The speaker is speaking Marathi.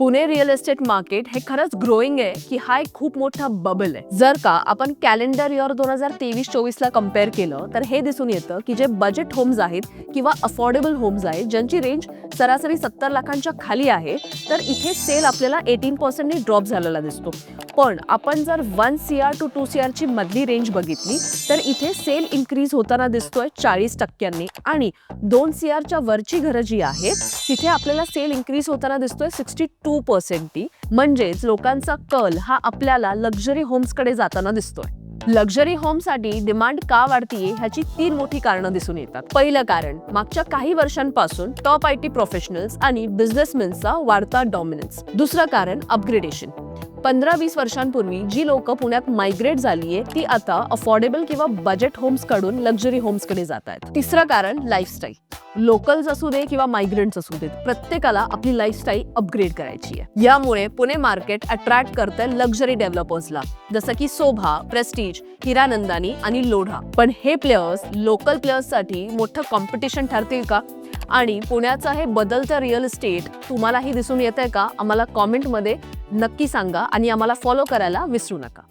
पुणे रिअल एस्टेट मार्केट हे खरंच ग्रोईंग आहे की हा एक खूप मोठा बबल आहे? जर का आपण कॅलेंडर इयर 2023-24 ला कम्पेअर केलं तर हे दिसून येतं की जे बजेट होम्स आहेत किंवा अफोर्डेबल होम्स आहेत ज्यांची रेंज सरासरी 70 लाखांच्या खाली आहे, तर इथे सेल आपल्याला 18% नी ड्रॉप झालेला दिसतो. पण आपण जर 1 CR to 2 CR ची मधली रेंज बघितली तर इथे सेल इन्क्रीज होताना दिसतोय 40% आणि 2 CR च्या वरची घरं जी आहेत तिथे आपल्याला सेल इन्क्रीज होताना दिसतोय 62%. म्हणजेच लोकांचा कल हा आपल्याला लक्झरी होम्स कडे जाताना दिसतोय. लक्झरी होमसाठी डिमांड का वाढतीये ह्याची 3 मोठी कारणं दिसून येतात. पहिलं कारण मागच्या काही वर्षांपासून टॉप IT प्रोफेशनल्स आणि बिझनेसमॅनचा वाढता डॉमिनन्स. दुसरं कारण अपग्रेडेशन. 15-20 वर्षांपूर्वी जी लोक पुण्यात मायग्रेट झालीये ती आता अफोर्डेबल किंवा बजेट होम्स कडून लक्झरी होम्स कडे जात आहेत. तिसरं कारण लाईफस्टाईल. लोकल्स असू दे किंवा मायग्रेंट्स असू देत, प्रत्येकाला आपली लाईफस्टाईल अपग्रेड करायची आहे. यामुळे पुणे मार्केट अट्रॅक्ट करतंय लक्झरी डेव्हलपर्सला, जसं की शोभा, प्रेस्टीज, हिरानंदानी आणि लोढा. पण हे प्लेयर्स लोकल प्लेयर्ससाठी मोठं कॉम्पिटिशन ठरतील का? आणि पुण्याचं हे बदलतं रिअल इस्टेट तुम्हालाही दिसून येतंय का? आम्हाला कॉमेंटमध्ये नक्की सांगा आणि आम्हाला फॉलो करायला विसरू नका.